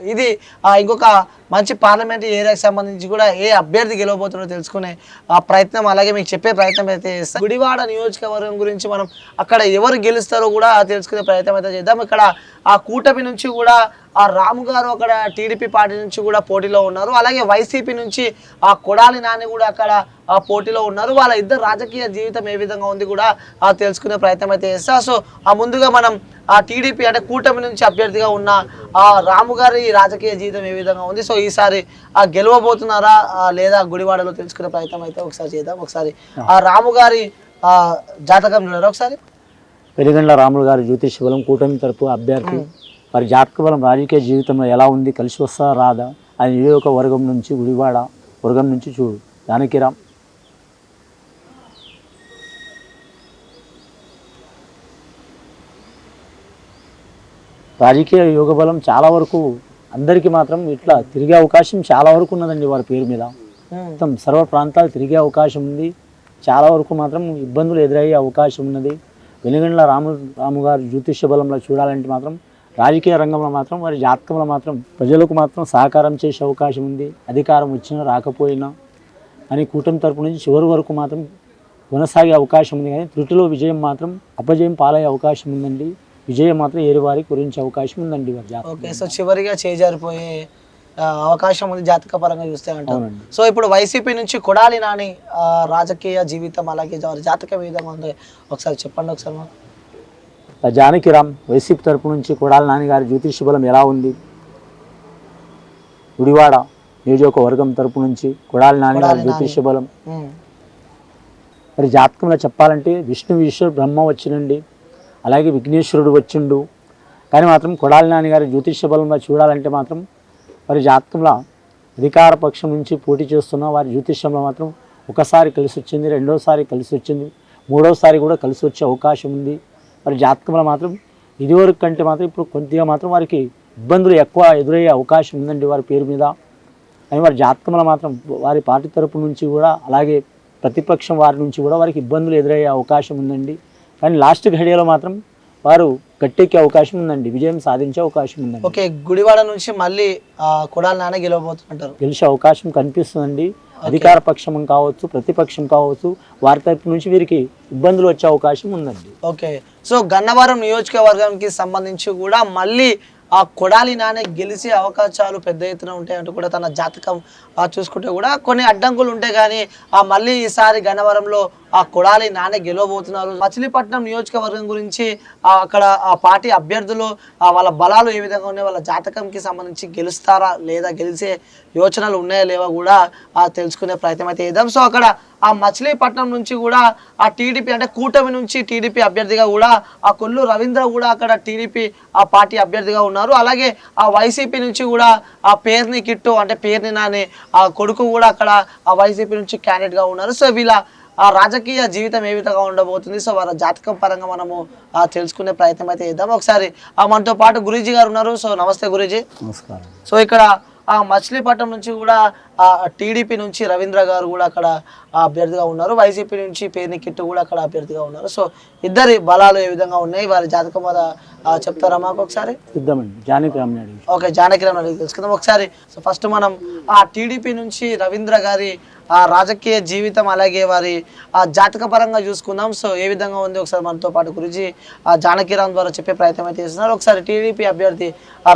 ఇది ఇంకొక మంచి పార్లమెంట్ ఏరియాకి సంబంధించి కూడా ఏ అభ్యర్థి గెలవబోతున్నారో తెలుసుకునే ప్రయత్నం అలాగే మీకు చెప్పే ప్రయత్నం అయితే చేస్తాం. గుడివాడ నియోజకవర్గం గురించి మనం అక్కడ ఎవరు గెలుస్తారో కూడా తెలుసుకునే ప్రయత్నం అయితే చేద్దాం. ఇక్కడ ఆ కూటమి నుంచి కూడా ఆ రాము గారు అక్కడ టీడీపీ పార్టీ నుంచి కూడా పోటీలో ఉన్నారు. అలాగే వైసీపీ నుంచి ఆ కొడాలి నాని కూడా అక్కడ పోటీలో ఉన్నారు. వాళ్ళ ఇద్దరు రాజకీయ జీవితం ఏ విధంగా ఉంది కూడా తెలుసుకునే ప్రయత్నం అయితే చేస్తాం. సో ముందుగా మనం ఆ టీడీపీ అంటే కూటమి నుంచి అభ్యర్థిగా ఉన్న ఆ రాము గారి రాజకీయ జీవితం ఏ విధంగా ఉంది, సో ఈసారి గెలవబోతున్నారా లేదా గుడివాడలో తెలుసుకునే ప్రయత్నం అయితే ఒకసారి చేద్దాం. ఒకసారి ఆ రాము గారి జాతకం చూడరా ఒకసారి. వెలిగండ్ల రాములు గారి జ్యోతిష బలం కూటమి తరపు అభ్యర్థి వారి జాతక బలం రాజకీయ జీవితంలో ఎలా ఉంది, కలిసి వస్తా రాదా అని ఒక వర్గం నుంచి గుడివాడ వర్గం నుంచి చూడు జానకిరామ్. రాజకీయ యోగ బలం చాలా వరకు అందరికీ మాత్రం ఇట్లా తిరిగే అవకాశం చాలా వరకు ఉన్నదండి. వారి పేరు మీద మొత్తం సర్వ ప్రాంతాలు తిరిగే అవకాశం ఉంది. చాలా వరకు మాత్రం ఇబ్బందులు ఎదురయ్యే అవకాశం ఉన్నది. వెలిగండ్ల రాము గారు జ్యోతిష బలంలో చూడాలంటే మాత్రం రాజకీయ రంగంలో మాత్రం వారి జాతకంలో మాత్రం ప్రజలకు మాత్రం సహకారం చేసే అవకాశం ఉంది. అధికారం వచ్చినా రాకపోయినా అని కూటమి తరపు నుంచి చివరి వరకు మాత్రం కొనసాగే అవకాశం ఉంది. కానీ త్రుటిలో విజయం మాత్రం అపజయం పాలయ్యే అవకాశం ఉందండి. విజయం మాత్రం ఏరి వారికి గురించి అవకాశం ఉందండి వారి జాతకం. ఓకే, సో చివరిగా చేజారిపోయే అవకాశం ఉంది జాతక పరంగా చూస్తే అంటారు. సో ఇప్పుడు వైసీపీ నుంచి కొడాలి నాని రాజకీయ జీవితం అలాగే జాతక విధంగా ఉంది, ఒకసారి చెప్పండి ఒకసారి. జానకిరామ్ వైసీపీ తరపు నుంచి కొడాలి నాని గారి జ్యోతిష బలం ఎలా ఉంది? గుడివాడ నియోజకవర్గం తరపు నుంచి కొడాలి నాని గారి జ్యోతిష బలం మరి జాతకంలో చెప్పాలంటే విష్ణు ఈశ్వర్ బ్రహ్మ వచ్చినండి, అలాగే విఘ్నేశ్వరుడు వచ్చిండు. కానీ మాత్రం కొడాలి నాని గారి జ్యోతిష బలంలో చూడాలంటే మాత్రం వారి జాతకంలో అధికార పక్షం నుంచి పోటీ చేస్తున్న వారి జ్యోతిష్యంలో మాత్రం ఒకసారి కలిసి వచ్చింది, రెండోసారి కలిసి వచ్చింది, మూడోసారి కూడా కలిసి వచ్చే అవకాశం ఉంది. వారి జాతకంలో మాత్రం ఇదివరకు కంటే మాత్రం ఇప్పుడు కొద్దిగా మాత్రం వారికి ఇబ్బందులు ఎక్కువ ఎదురయ్యే అవకాశం ఉందండి వారి పేరు మీద. కానీ వారి జాతకంలో మాత్రం వారి పార్టీ తరపు నుంచి కూడా అలాగే ప్రతిపక్షం వారి నుంచి కూడా వారికి ఇబ్బందులు ఎదురయ్యే అవకాశం ఉందండి. కానీ లాస్ట్ ఘడియలో మాత్రం వారు గట్టెక్కే అవకాశం ఉందండి, విజయం సాధించే అవకాశం ఉందండి. ఓకే, గుడివాడ నుంచి మళ్ళీ కొడాలి నాని గెలవబోతుంటారు, గెలిచే అవకాశం కనిపిస్తుందండి. అధికార పక్షం కావచ్చు, ప్రతిపక్షం కావచ్చు, వారి తరపు నుంచి వీరికి ఇబ్బందులు వచ్చే అవకాశం ఉందండి. ఓకే, సో గన్నవరం నియోజకవర్గానికి సంబంధించి కూడా మళ్ళీ ఆ కొడాలి నాని గెలిచే అవకాశాలు పెద్ద ఎత్తున ఉంటాయంటూ కూడా తన జాతకం చూసుకుంటే కూడా కొన్ని అడ్డంకులు ఉంటాయి. కానీ మళ్ళీ ఈసారి గన్నవరంలో ఆ కొడాలి నాని గెలవబోతున్నారు. మచిలీపట్నం నియోజకవర్గం గురించి అక్కడ ఆ పార్టీ అభ్యర్థులు వాళ్ళ బలాలు ఏ విధంగా ఉన్నాయి, వాళ్ళ జాతకంకి సంబంధించి గెలుస్తారా లేదా గెలిచే యోచనలు ఉన్నాయా లేవా కూడా తెలుసుకునే ప్రయత్నం అయితే చేద్దాం. సో అక్కడ ఆ మచిలీపట్నం నుంచి కూడా ఆ టీడీపీ అంటే కూటమి నుంచి టీడీపీ అభ్యర్థిగా కూడా ఆ కొల్లు రవీంద్ర కూడా అక్కడ టీడీపీ ఆ పార్టీ అభ్యర్థిగా ఉన్నారు. అలాగే ఆ వైసీపీ నుంచి కూడా ఆ పేర్ని కిట్టు అంటే పేర్ని నాని ఆ కొడుకు కూడా అక్కడ ఆ వైసీపీ నుంచి క్యాండిడేట్గా ఉన్నారు. సో వీళ్ళ ఆ రాజకీయ జీవితం ఏ విధంగా ఉండబోతుంది, సో వాళ్ళ జాతకం పరంగా మనము తెలుసుకునే ప్రయత్నం అయితే చేద్దాం. ఒకసారి మనతో పాటు గురూజీ గారు ఉన్నారు. సో నమస్తే గురూజీ. నమస్కారం. సో ఇక్కడ మచిలీపట్నం నుంచి కూడా టీడీపీ నుంచి రవీంద్ర గారు కూడా అక్కడ అభ్యర్థిగా ఉన్నారు, వైసీపీ నుంచి పేర్ని కిట్టు కూడా అక్కడ అభ్యర్థిగా ఉన్నారు. సో ఇద్దరి బలాలు ఏ విధంగా ఉన్నాయి, వారి జాతకం మీద చెప్తారా మాకు ఒకసారి? ఓకే, జానకిరామ్ అడిగి తెలుసుకుందాం ఒకసారి. సో ఫస్ట్ మనం ఆ టీడీపీ నుంచి రవీంద్ర గారి రాజకీయ జీవితం అలాగే వారి జాతక పరంగా చూసుకుందాం. సో ఏ విధంగా ఉంది ఒకసారి మనతో పాటు గురించి జానకిరామ్ ద్వారా చెప్పే ప్రయత్నం అయితే చేస్తున్నారు. ఒకసారి టీడీపీ అభ్యర్థి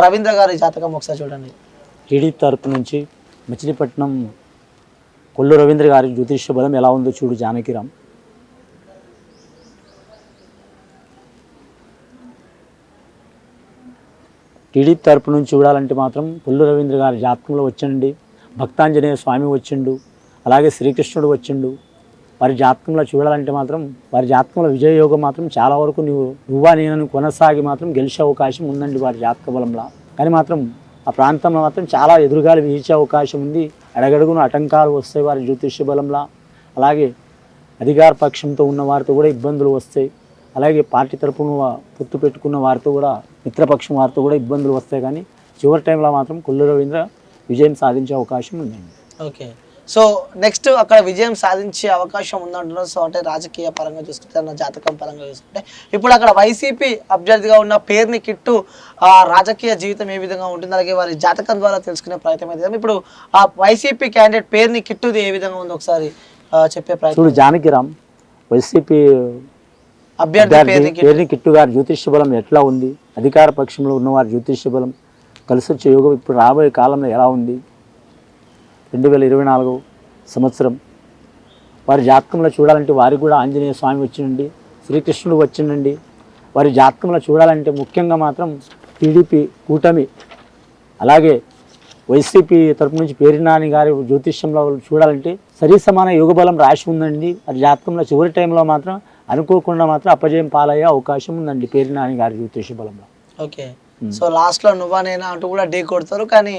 రవీంద్ర గారి జాతకం ఒకసారి చూడండి. టీడీపీ తరపు నుంచి మచిలీపట్నం కొల్లు రవీంద్ర గారి జ్యోతిష బలం ఎలా ఉందో చూడు జానకిరామ్. టీడీపీ తరపు నుంచి చూడాలంటే మాత్రం కొల్లు రవీంద్ర గారి జాతకంలో వచ్చిండి, భక్తాంజనేయ స్వామి వచ్చిండు, అలాగే శ్రీకృష్ణుడు వచ్చిండు. వారి జాతకంలో చూడాలంటే మాత్రం వారి జాతకంలో విజయయోగం మాత్రం చాలా వరకు నువ్వా నేనని కొనసాగి మాత్రం గెలిచే అవకాశం ఉందండి వారి జాతక బలంలో. కానీ మాత్రం ఆ ప్రాంతంలో మాత్రం చాలా ఎదురుగాలు వీచే అవకాశం ఉంది, అడగడుగున ఆటంకాలు వస్తాయి వారి జ్యోతిష బలంలో. అలాగే అధికార పక్షంతో ఉన్న వారితో కూడా ఇబ్బందులు వస్తాయి, అలాగే పార్టీ తరపున పొత్తు పెట్టుకున్న వారితో కూడా మిత్రపక్షం వారితో కూడా ఇబ్బందులు వస్తాయి. కానీ చివరి టైంలో మాత్రం కొల్లు రవీంద్ర విజయం సాధించే అవకాశం ఉందండి. ఓకే, సో నెక్స్ట్ అక్కడ విజయం సాధించే అవకాశం ఉందంటున్నారు. సో అంటే రాజకీయ పరంగా చూసుకుంటే అన్న జాతకం పరంగా చూసుకుంటే ఇప్పుడు అక్కడ వైసీపీ అభ్యర్థిగా ఉన్న పేరుని కిట్టు రాజకీయ జీవితం ఏ విధంగా ఉంటుంది, అలాగే వారి జాతకం ద్వారా తెలుసుకునే ప్రయత్నం అయితే ఇప్పుడు ఆ వైసీపీ క్యాండిడేట్ పేరుని కిట్టుది ఏ విధంగా ఉందో ఒకసారి చెప్పే ప్రయత్నం. చూడు జానకిరామ్ వైసీపీ అభ్యర్థి పేరుని కిట్టు గారి జ్యోతిష్య బలం ఎట్లా ఉంది, అధికార పక్షంలో ఉన్నవారి జ్యోతిష్య బలం కలిసి వచ్చే యోగం ఇప్పుడు రాబోయే కాలంలో ఎలా ఉంది, 2024 సంవత్సరం వారి జాతకంలో చూడాలంటే వారికి కూడా ఆంజనేయ స్వామి వచ్చిండండి, శ్రీకృష్ణుడు వచ్చిండండి. వారి జాతకంలో చూడాలంటే ముఖ్యంగా మాత్రం టీడీపీ కూటమి అలాగే వైసీపీ తరపు నుంచి పేరినాని గారి జ్యోతిష్యంలో చూడాలంటే సరి సమాన యోగబలం రాసి ఉందండి. వారి జాతకంలో చివరి టైంలో మాత్రం అనుకోకుండా మాత్రం అపజయం పాలయ్యే అవకాశం ఉందండి పేరినాని గారి జ్యోతిష బలంలో. ఓకే, సో లాస్ట్లో నువ్వా నేనా అంటూ కూడా ఢీ కొడతారు, కానీ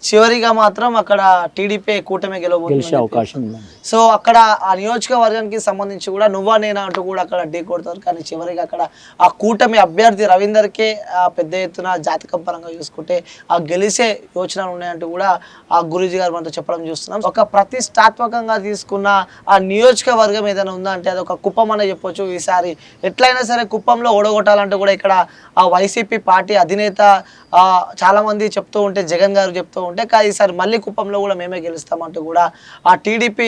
చివరిగా మాత్రం అక్కడ టీడీపీ కూటమి గెలవబోతుంది అవకాశం ఉంది. సో అక్కడ ఆ నియోజకవర్గానికి సంబంధించి కూడా నువ్వా నేనా అంటూ కూడా అక్కడ ఢీ కొడతారు, కానీ చివరిగా అక్కడ ఆ కూటమి అభ్యర్థి రవీందర్కే పెద్ద ఎత్తున జాతకం పరంగా చూసుకుంటే ఆ గెలిచే యోచనలు ఉన్నాయంటూ కూడా ఆ గురూజీ గారు మనతో చెప్పడం చూస్తున్నాం. ఒక ప్రతిష్టాత్మకంగా తీసుకున్న ఆ నియోజకవర్గం ఏదైనా ఉందా అంటే అది ఒక కుప్పం అనే చెప్పొచ్చు. ఈసారి ఎట్లయినా సరే కుప్పంలో ఓడగొట్టాలంటూ కూడా ఇక్కడ ఆ వైసీపీ పార్టీ అధినేత చాలా మంది చెప్తూ ఉంటే, జగన్ గారు చెప్తూ ఉంటే, కానీ ఈసారి మళ్ళీ కుప్పంలో కూడా మేమే గెలుస్తామంటూ కూడా ఆ టీడీపీ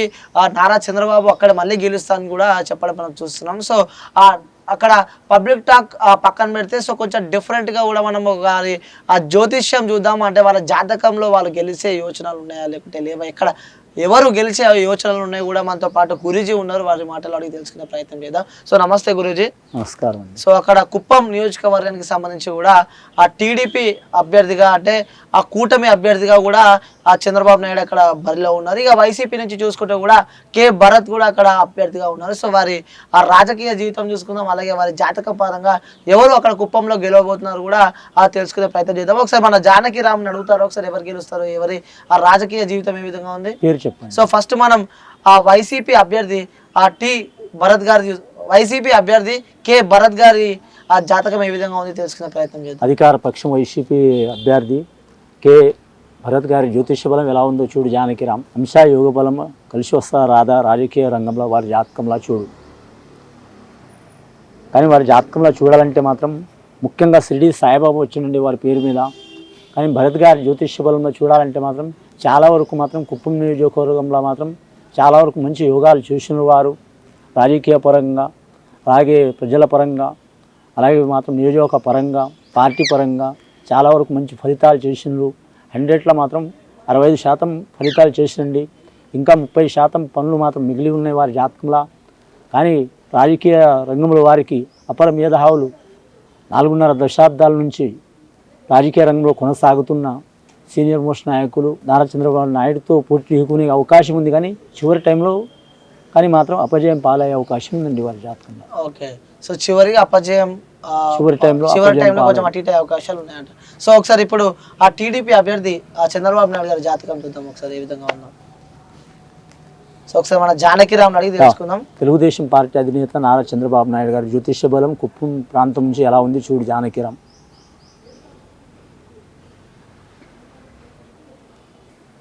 నారా చంద్రబాబు అక్కడ మళ్ళీ గెలుస్తామని కూడా చెప్పడం మనం చూస్తున్నాం. సో అక్కడ పబ్లిక్ టాక్ పక్కన పెడితే సో కొంచెం డిఫరెంట్గా కూడా మనం ఒకసారి ఆ జ్యోతిష్యం చూద్దాం. అంటే వాళ్ళ జాతకంలో వాళ్ళు గెలిచే యోచనలు ఉన్నాయా లేకుంటే లేవా, ఇక్కడ ఎవరు గెలిచే యోచనలు ఉన్నాయి కూడా మనతో పాటు గురూజీ ఉన్నారు, వారి మాటలు అడిగి తెలుసుకునే ప్రయత్నం చేద్దాం. సో నమస్తే గురూజీ. నమస్కారం. సో అక్కడ కుప్పం నియోజకవర్గానికి సంబంధించి కూడా ఆ టీడీపీ అభ్యర్థిగా అంటే ఆ కూటమి అభ్యర్థిగా కూడా ఆ చంద్రబాబు నాయుడు అక్కడ బరిలో ఉన్నారు. ఇక వైసీపీ నుంచి చూసుకుంటే కూడా కే భరత్ కూడా అక్కడ అభ్యర్థిగా ఉన్నారు. సో వారి ఆ రాజకీయ జీవితం చూసుకుందాం, అలాగే వారి జాతక పరంగా ఎవరు అక్కడ కుప్పంలో గెలవబోతున్నారు కూడా తెలుసుకునే ప్రయత్నం చేద్దాం. ఒకసారి మన జానకి రామ్ని అడుగుతారు, ఒకసారి ఎవరు గెలుస్తారు, ఎవరి ఆ రాజకీయ జీవితం ఏ విధంగా ఉంది చెప్పండి. సో ఫస్ట్ మనం ఆ వైసీపీ అభ్యర్థి ఆ వైసీపీ అభ్యర్థి కే భరత్ గారి ఆ జాతకం ఏ విధంగా ఉంది తెలుసుకునే ప్రయత్నం చేద్దాం. అధికార పక్షం వైసీపీ అభ్యర్థి కే భరత్ గారి జ్యోతిష బలం ఎలా ఉందో చూడు జానకిరామ్. అంశ యోగ బలం కలిసి వస్తా రాదా రాజకీయ రంగంలో వారి జాతకంలో చూడు. కానీ వారి జాతకంలో చూడాలంటే మాత్రం ముఖ్యంగా షిరిడి సాయిబాబా వచ్చిండండి వారి పేరు మీద. కానీ భరత్ గారి జ్యోతిష బలంలో చూడాలంటే మాత్రం చాలా వరకు మాత్రం కుప్పం నియోజకవర్గంలో మాత్రం చాలా వరకు మంచి యోగాలు చూసిన వారు రాజకీయ పరంగా అలాగే ప్రజల పరంగా అలాగే మాత్రం నియోజక పరంగా పార్టీ పరంగా చాలా వరకు మంచి ఫలితాలు చేసినారు. 100లో మాత్రం 65% ఫలితాలు చేసినండి. ఇంకా 30% పనులు మాత్రం మిగిలి ఉన్నాయి వారి జాతకంలో. కానీ రాజకీయ రంగంలో వారికి అపర మేధావులు 4.5 దశాబ్దాల నుంచి రాజకీయ రంగంలో కొనసాగుతున్న సీనియర్ మోస్ట్ నాయకులు నారా చంద్రబాబు నాయుడుతో పోటీ ఢీకునే అవకాశం ఉంది. కానీ చివరి టైంలో కానీ మాత్రం అపజయం పాలయ్యే అవకాశం ఉందండి వారి జాతకంలో. ఓకే, సో చివరిగా అపజయం చివరి టైంలో కొంచెం అటు ఇటు అవకాశాలు ఉన్నాయంట. సో ఒకసారి ఇప్పుడు ఆ టీడీపీ అభ్యర్థి చంద్రబాబు నాయుడు గారి జాతకం చూద్దాం ఒకసారి ఏ విధంగా ఉందాం. సో ఒకసారి మన జానకిరామ్ అడిగి తెలుసుకుందాం. తెలుగుదేశం పార్టీ అధినేత నారా చంద్రబాబు నాయుడు గారి జ్యోతిష బలం కుప్పం ప్రాంతం నుంచి ఎలా ఉంది చూడు జానకిరామ్.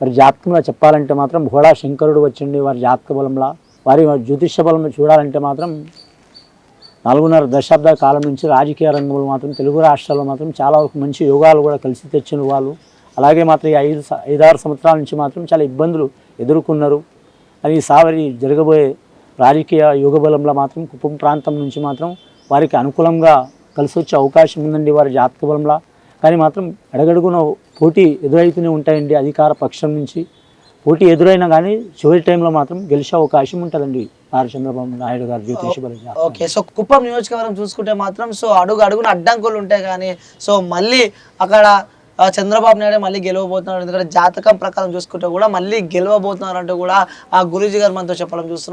వారి జాతకంలో చెప్పాలంటే మాత్రం భోళా శంకరుడు వచ్చిండి వారి జాతక బలంలో. వారి జ్యోతిష బలంలో చూడాలంటే మాత్రం 4.5 దశాబ్దాల కాలం నుంచి రాజకీయ రంగంలో మాత్రం తెలుగు రాష్ట్రాల్లో మాత్రం చాలా వరకు మంచి యోగాలు కూడా కలిసి తెచ్చిన వాళ్ళు. అలాగే మాత్రం ఈ 5-6 సంవత్సరాల నుంచి మాత్రం చాలా ఇబ్బందులు ఎదుర్కొన్నారు. అని ఈసారి జరగబోయే రాజకీయ యోగ బలంలో మాత్రం కుప్పం ప్రాంతం నుంచి మాత్రం వారికి అనుకూలంగా కలిసి వచ్చే అవకాశం ఉందండి వారి జాతక బలంలో. కానీ మాత్రం అడగడుగున పోటీ ఎదురైతూనే ఉంటాయండి. అధికార పక్షం నుంచి పోటీ ఎదురైనా కానీ చివరి టైంలో మాత్రం గెలిచే అవకాశం ఉంటుందండి నారా చంద్రబాబు నాయుడు గారు జ్యోతిష బలం. ఓకే, సో కుప్పం నియోజకవర్గం చూసుకుంటే మాత్రం సో అడుగున అడ్డంకులు ఉంటాయి, కానీ సో మళ్ళీ అక్కడ చంద్రబాబు నాయుడు మళ్ళీ గెలవబోతున్నారు. ఎందుకంటే జాతకం ప్రకారం చూసుకుంటే కూడా మళ్ళీ గెలవబోతున్నారు అంటూ కూడా ఆ గురూజీ గారు మనతో చెప్పడం చూస్తున్నాం.